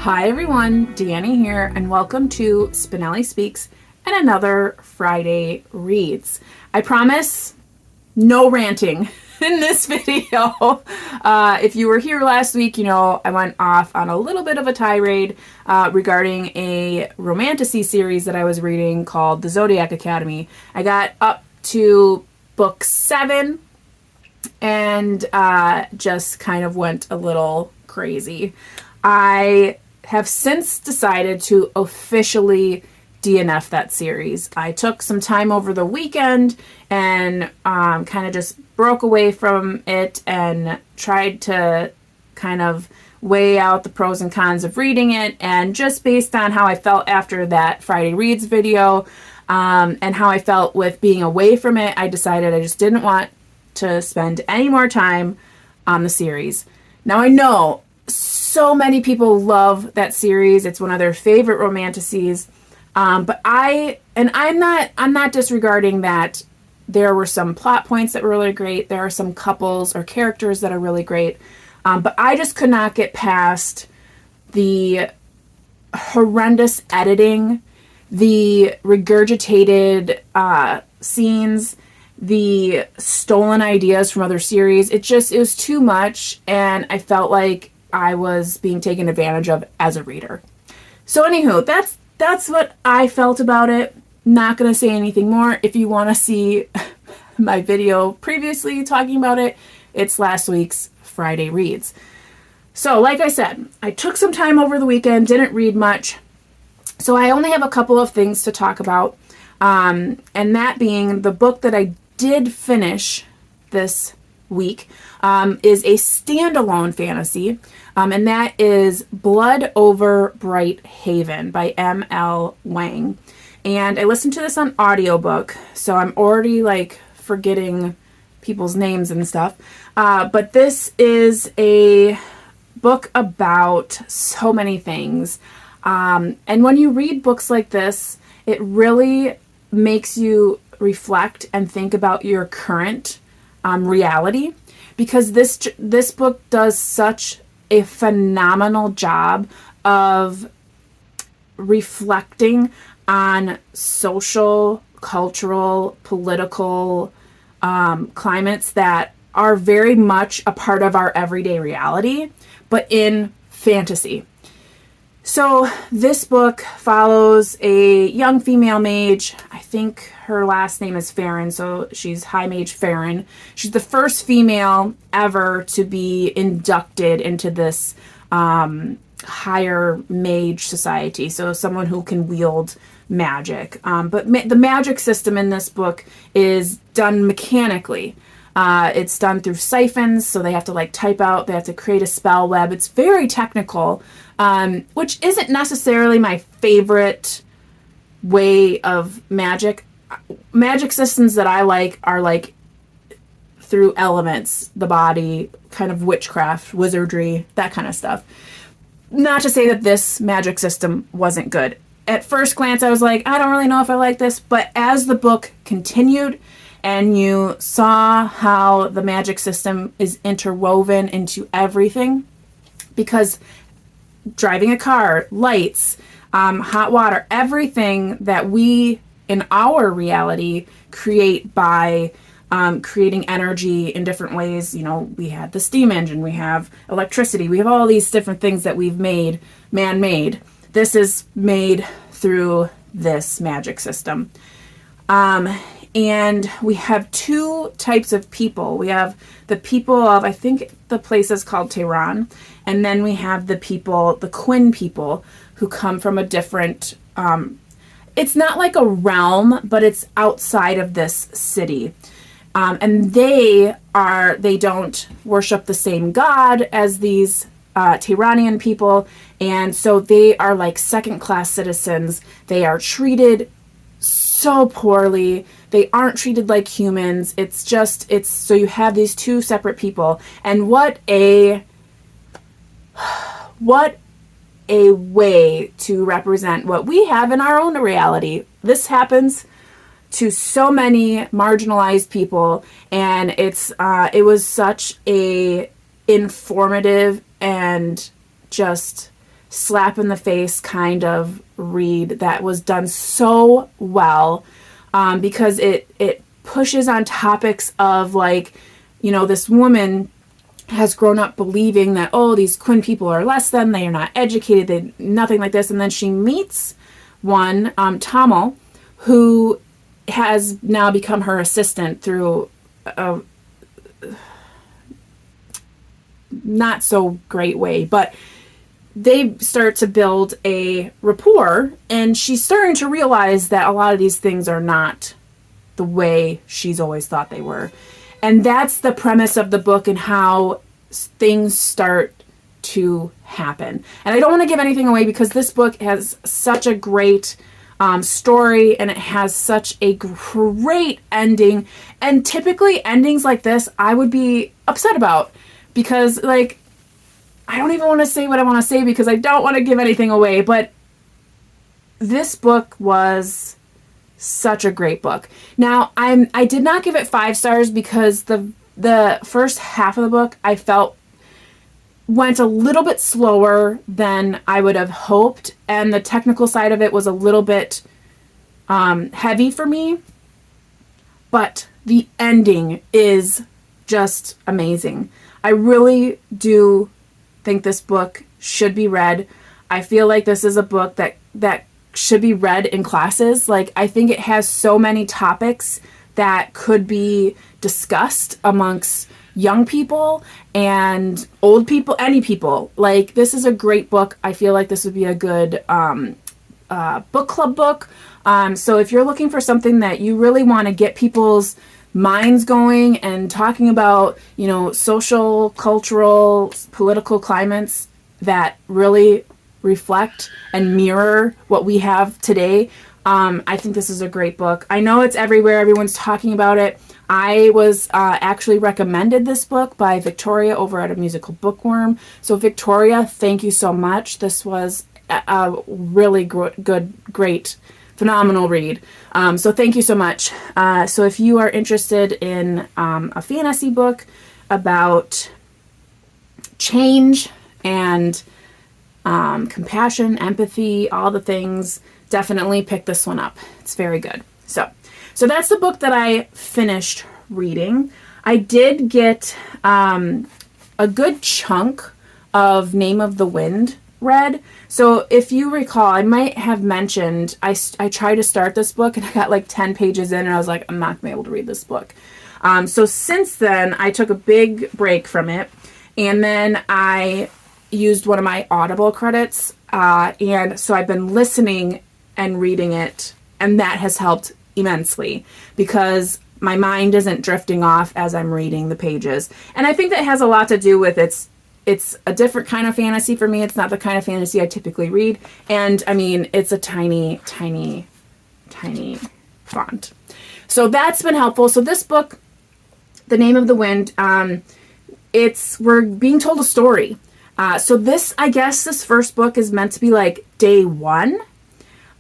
Hi everyone, Danny here, and welcome to Spenelli Speaks and another Friday Reads. I promise no ranting in this video. If you were here last week, you know I went off on a little bit of a tirade regarding a romantasy series that I was reading called The Zodiac Academy. I got up to book 7 and just kind of went a little crazy. I have since decided to officially DNF that series. I took some time over the weekend and kind of just broke away from it and tried to kind of weigh out the pros and cons of reading it, and just based on how I felt after that Friday Reads video and how I felt with being away from it, I decided I just didn't want to spend any more time on the series. Now I know so many people love that series. It's one of their favorite romantasies. But I'm not disregarding that there were some plot points that were really great. There are some couples or characters that are really great. But I just could not get past the horrendous editing, the regurgitated scenes, the stolen ideas from other series. It was too much, and I felt like I was being taken advantage of as a reader. So anywho, that's what I felt about it. Not going to say anything more. If you want to see my video previously talking about it, it's last week's Friday Reads. So like I said, I took some time over the weekend, didn't read much. So I only have a couple of things to talk about. And that being the book that I did finish this week is a standalone fantasy, and that is Blood Over Bright Haven by M.L. Wang. And I listened to this on audiobook, so I'm already like forgetting people's names and stuff. But this is a book about so many things. And when you read books like this, it really makes you reflect and think about your current reality, because this book does such a phenomenal job of reflecting on social, cultural, political climates that are very much a part of our everyday reality, but in fantasy. So this book follows a young female mage. I think her last name is Farron, so she's High Mage Farron. She's the first female ever to be inducted into this higher mage society, so someone who can wield magic. But the magic system in this book is done mechanically. It's done through siphons, so they have to like type out, they have to create a spell web. It's very technical, which isn't necessarily my favorite way of magic. Magic systems that I like are like through elements, the body, kind of witchcraft, wizardry, that kind of stuff. Not to say that this magic system wasn't good. At first glance, I was like, I don't really know if I like this, but as the book continued and you saw how the magic system is interwoven into everything, because driving a car, lights, hot water, everything that we in our reality create by creating energy in different ways. You know, we have the steam engine, we have electricity, we have all these different things that we've made, man-made. This is made through this magic system. And we have two types of people. We have the people of, I think the place is called Tehran, and then we have the people, the Quinn people, who come from a different, it's not like a realm, but it's outside of this city. And they don't worship the same god as these Tehranian people, and so they are like second-class citizens. They are treated so poorly. They aren't treated like humans. It's so you have these two separate people, and what a way to represent what we have in our own reality. This happens to so many marginalized people, and it was such a informative and just slap in the face kind of read that was done so well, because it pushes on topics of like, you know, this woman has grown up believing that, oh, these Quinn people are less than, they are not educated, they nothing like this. And then she meets one, Tamil, who has now become her assistant through a not so great way, but they start to build a rapport, and she's starting to realize that a lot of these things are not the way she's always thought they were. And that's the premise of the book and how things start to happen. And I don't want to give anything away because this book has such a great story, and it has such a great ending. And typically endings like this I would be upset about, because like, I don't even want to say what I want to say because I don't want to give anything away, but this book was such a great book. Now, I did not give it 5 stars because the first half of the book I felt went a little bit slower than I would have hoped, and the technical side of it was a little bit heavy for me, but the ending is just amazing. I really do think this book should be read. I feel like this is a book that should be read in classes. Like, I think it has so many topics that could be discussed amongst young people and old people, any people. Like, this is a great book. I feel like this would be a good book club book. So if you're looking for something that you really want to get people's minds going and talking about, you know, social, cultural, political climates that really reflect and mirror what we have today, I think this is a great book. I know it's everywhere. Everyone's talking about it. I was actually recommended this book by Victoria over at A Musical Bookworm. So Victoria, thank you so much. This was a really great, phenomenal read. So thank you so much. So if you are interested in a fantasy book about change and compassion, empathy, all the things, definitely pick this one up. It's very good. So that's the book that I finished reading. I did get a good chunk of Name of the Wind read. So if you recall, I might have mentioned, I tried to start this book and I got like 10 pages in and I was like, I'm not going to be able to read this book. So since then, I took a big break from it, and then I used one of my Audible credits, and so I've been listening and reading it, and that has helped immensely because my mind isn't drifting off as I'm reading the pages. And I think that has a lot to do with it's a different kind of fantasy for me. It's not the kind of fantasy I typically read. And I mean, it's a tiny, tiny, tiny font. So that's been helpful. So this book, The Name of the Wind, we're being told a story. So I guess this first book is meant to be like day 1.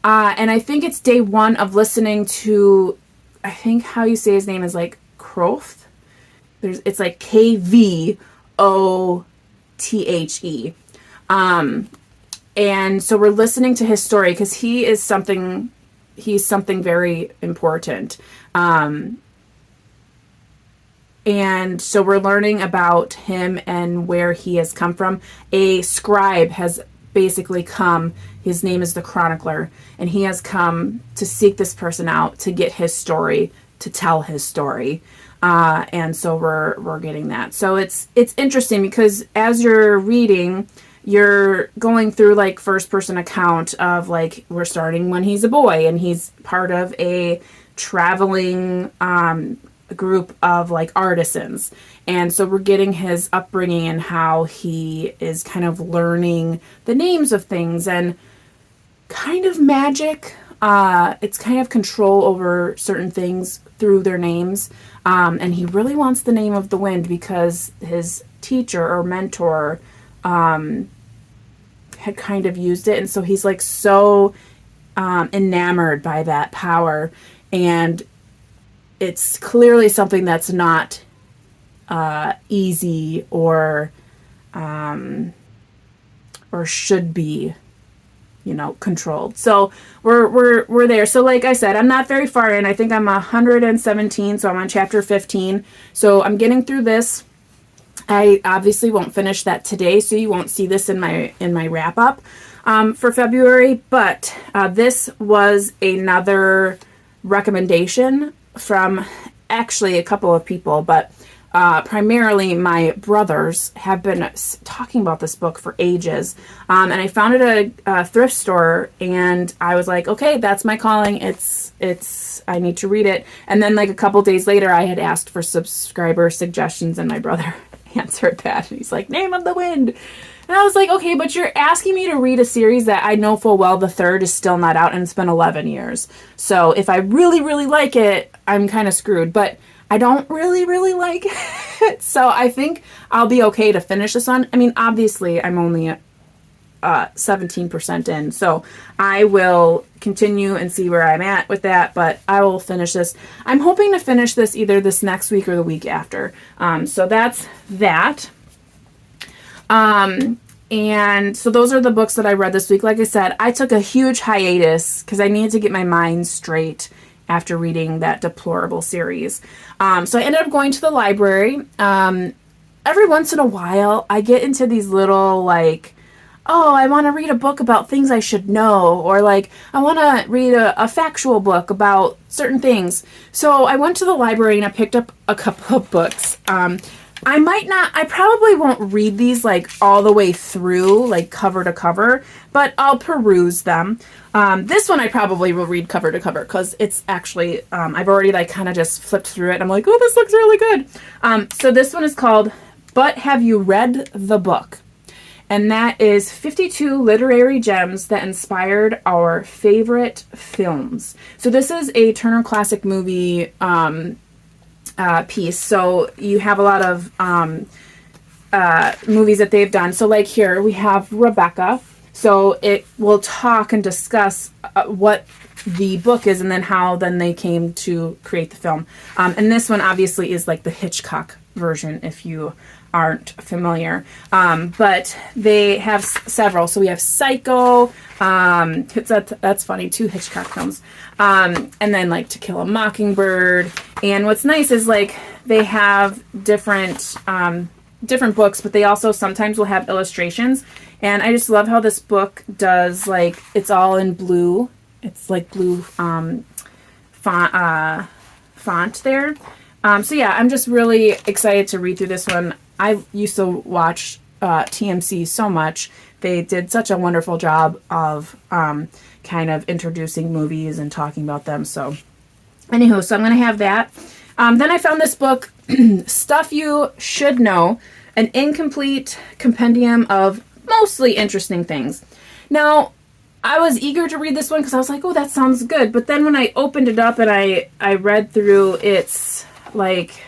And I think it's day 1 of listening to, I think how you say his name is like Croth. It's like Kvothe. And so we're listening to his story because he's something very important. And so we're learning about him and where he has come from. A scribe has basically come. His name is the Chronicler, and he has come to seek this person out to get his story, to tell his story. And so we're getting that. So it's interesting because as you're reading, you're going through like first person account of like, we're starting when he's a boy and he's part of a traveling group of like artisans. And so we're getting his upbringing and how he is kind of learning the names of things and kind of magic. It's kind of control over certain things through their names. And he really wants the Name of the Wind because his teacher or mentor had kind of used it. And so he's like so enamored by that power. And it's clearly something that's not easy or or should be, controlled. So we're there. So like I said, I'm not very far in. I think I'm 117, so I'm on chapter 15. So I'm getting through this. I obviously won't finish that today, so you won't see this in my wrap up for February. But this was another recommendation from actually a couple of people, but primarily my brothers have been talking about this book for ages. And I found it at a thrift store, and I was like, okay, that's my calling. I need to read it. And then like a couple days later, I had asked for subscriber suggestions, and my brother answered that. And he's like, Name of the Wind. And I was like, okay, but you're asking me to read a series that I know full well the third is still not out, and it's been 11 years. So if I really, really like it, I'm kind of screwed. But I don't really, really like it. So I think I'll be okay to finish this one. I mean, obviously, I'm only 17% in. So I will continue and see where I'm at with that. But I will finish this. I'm hoping to finish this either this next week or the week after. So that's that. And so those are the books that I read this week. Like I said, I took a huge hiatus because I needed to get my mind straight after reading that deplorable series. So I ended up going to the library. Every once in a while, I get into these little, like, oh, I want to read a book about things I should know, or like, I want to read a factual book about certain things. So I went to the library and I picked up a couple of books. I probably won't read these like all the way through, like cover to cover, but I'll peruse them. This one I probably will read cover to cover because it's actually, I've already like kind of just flipped through it. I'm like, oh, this looks really good. So this one is called, But Have You Read the Book? And that is 52 literary gems that inspired our favorite films. So this is a Turner Classic Movie, piece. So you have a lot of movies that they've done. So like here we have Rebecca. So it will talk and discuss what the book is and then how then they came to create the film. And this one obviously is like the Hitchcock version if you aren't familiar. But they have several. So we have Psycho. That's funny. 2 Hitchcock films. And then like To Kill a Mockingbird. And what's nice is like they have different books, but they also sometimes will have illustrations. And I just love how this book does, like, it's all in blue. It's like blue font there. So yeah, I'm just really excited to read through this one. I used to watch TMC so much. They did such a wonderful job of kind of introducing movies and talking about them. So anywho, so I'm going to have that. Then I found this book, Stuff You Should Know, an incomplete compendium of mostly interesting things. Now, I was eager to read this one because I was like, oh, that sounds good. But then when I opened it up and I read through its like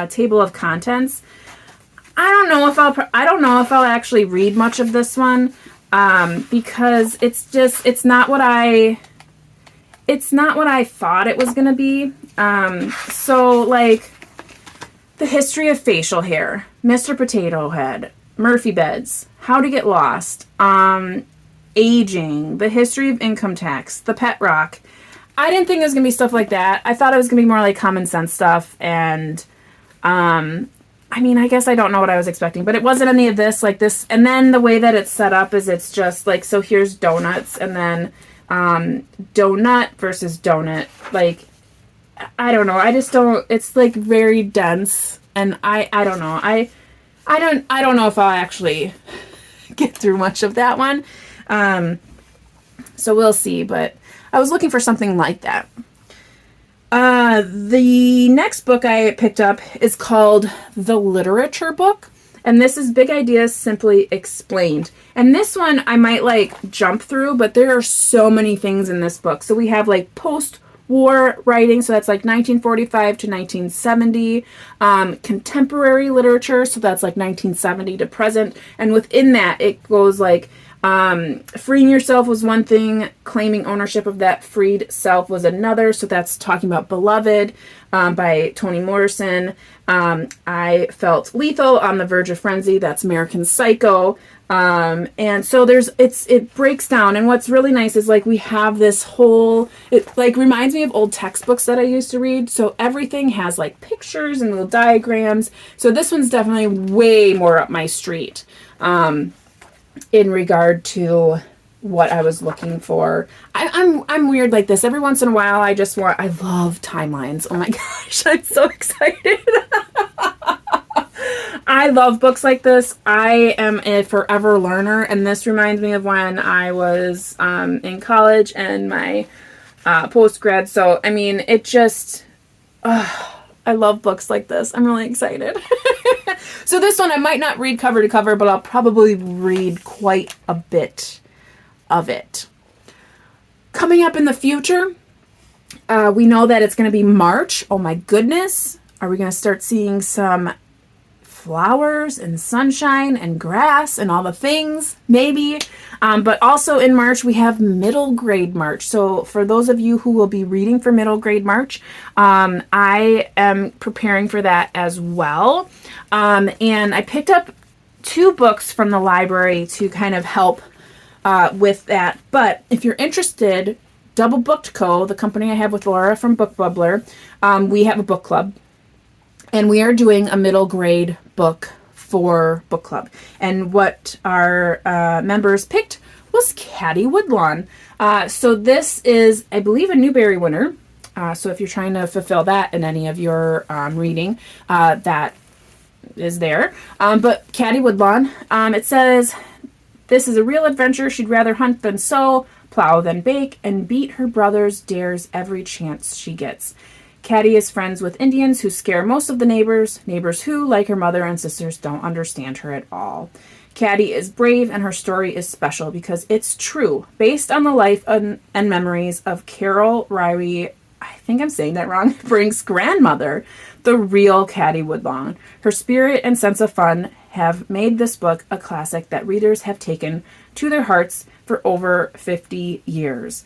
table of contents, I don't know if I'll actually read much of this one because it's not what I thought it was gonna be. So like the history of facial hair, Mr. Potato Head, Murphy beds, how to get lost, aging, the history of income tax, the pet rock. I didn't think it was gonna be stuff like that. I thought it was gonna be more like common sense stuff, and I mean, I guess I don't know what I was expecting, but it wasn't any of this, like this. And then the way that it's set up is it's just like, so here's donuts, and then donut versus donut. Like, I don't know. I just don't, it's like very dense, and I don't know. I don't know if I'll actually get through much of that one. So we'll see, but I was looking for something like that. The next book I picked up is called The Literature Book, and this is Big Ideas Simply Explained. And this one I might like jump through, but there are so many things in this book. So we have like post-war writing, so that's like 1945 to 1970, contemporary literature, so that's like 1970 to present, and within that it goes like Freeing yourself was one thing. Claiming ownership of that freed self was another. So that's talking about Beloved by Toni Morrison. I felt lethal, on the verge of frenzy. That's American Psycho. And so it breaks down. And what's really nice is like we have this whole, it like reminds me of old textbooks that I used to read. So everything has like pictures and little diagrams. So this one's definitely way more up my street. In regard to what I was looking for. I'm weird like this. Every once in a while, I love timelines. Oh my gosh, I'm so excited. I love books like this. I am a forever learner, and this reminds me of when I was in college and my post-grad. So, I mean, it just, I love books like this. I'm really excited. So this one I might not read cover to cover, but I'll probably read quite a bit of it. Coming up in the future, we know that it's going to be March. Oh my goodness. Are we going to start seeing some flowers and sunshine and grass and all the things? Maybe. But also in March, we have middle grade March. So for those of you who will be reading for middle grade March, I am preparing for that as well. And I picked up 2 books from the library to kind of help with that. But if you're interested, Double Booked Co., the company I have with Laura from Book Bubbler, we have a book club. And we are doing a middle grade book for book club. And what our members picked was Caddie Woodlawn. So this is, I believe, a Newbery winner. So if you're trying to fulfill that in any of your reading, that is there. But Caddie Woodlawn, it says, this is a real adventure. She'd rather hunt than sew, plow than bake, and beat her brother's dares every chance she gets. Caddie is friends with Indians who scare most of the neighbors who, like her mother and sisters, don't understand her at all. Caddie is brave, and her story is special because it's true, based on the life and memories of Carol Ryrie, I think I'm saying that wrong, Brink's grandmother, the real Caddie Woodlawn. Her spirit and sense of fun have made this book a classic that readers have taken to their hearts for over 50 years.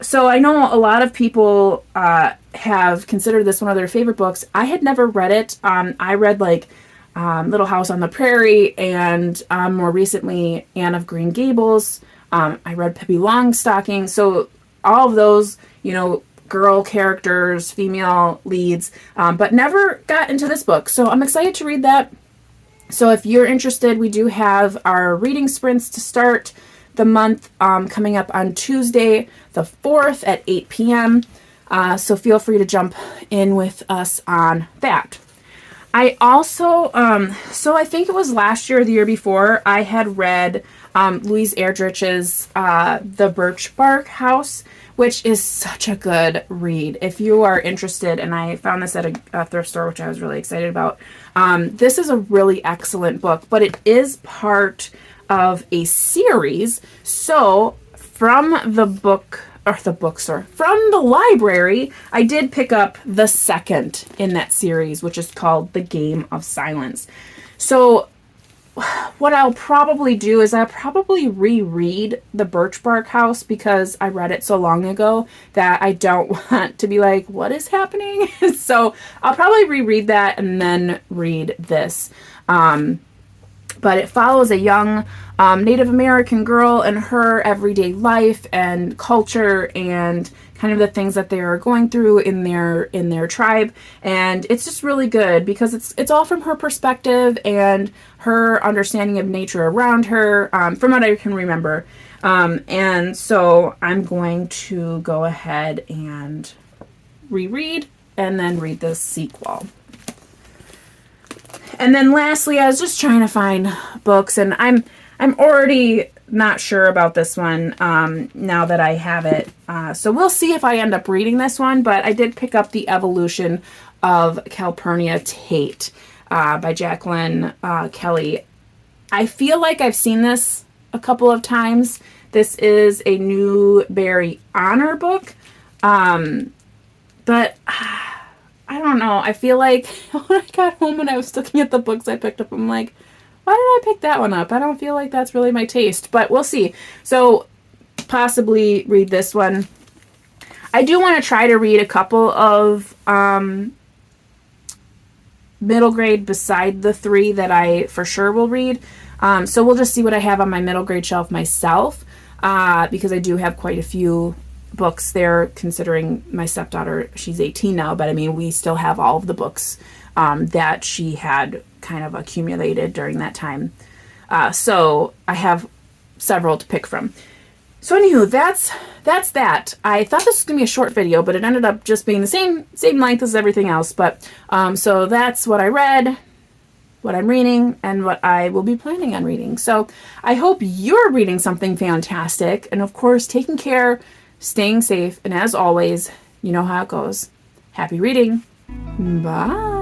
So I know a lot of people have considered this one of their favorite books. I had never read it. I read like Little House on the Prairie and more recently Anne of Green Gables. I read Pippi Longstocking. So all of those, girl characters, female leads, but never got into this book. So I'm excited to read that. So if you're interested, we do have our reading sprints to start the month coming up on Tuesday, the 4th at 8 p.m. So feel free to jump in with us on that. I also, so I think it was last year or the year before, I had read Louise Erdrich's The Birchbark House, which is such a good read. If you are interested, and I found this at a thrift store, which I was really excited about, this is a really excellent book, but it is part of a series. So from the library, I did pick up the second in that series, which is called The Game of Silence. So what I'll probably do is I'll probably reread The Birchbark House because I read it so long ago that I don't want to be like, what is happening? So I'll probably reread that and then read this. But it follows a young Native American girl and her everyday life and culture and kind of the things that they are going through in their tribe. And it's just really good because it's all from her perspective and her understanding of nature around her, from what I can remember. And so I'm going to go ahead and reread and then read the sequel. And then lastly, I was just trying to find books, and I'm already not sure about this one now that I have it. So we'll see if I end up reading this one, but I did pick up The Evolution of Calpurnia Tate by Jacqueline Kelly. I feel like I've seen this a couple of times. This is a Newbery Honor book, but I don't know. I feel like when I got home and I was looking at the books I picked up, I'm like, why did I pick that one up? I don't feel like that's really my taste, but we'll see. So possibly read this one. I do want to try to read a couple of middle grade beside the 3 that I for sure will read. So we'll just see what I have on my middle grade shelf myself, because I do have quite a few books there, considering my stepdaughter, she's 18 now, but I mean, we still have all of the books that she had kind of accumulated during that time. So I have several to pick from. So anywho, that's that. I thought this was going to be a short video, but it ended up just being the same length as everything else. But so that's what I read, what I'm reading, and what I will be planning on reading. So I hope you're reading something fantastic, and of course, taking care, staying safe, and as always, you know how it goes. Happy reading. Bye.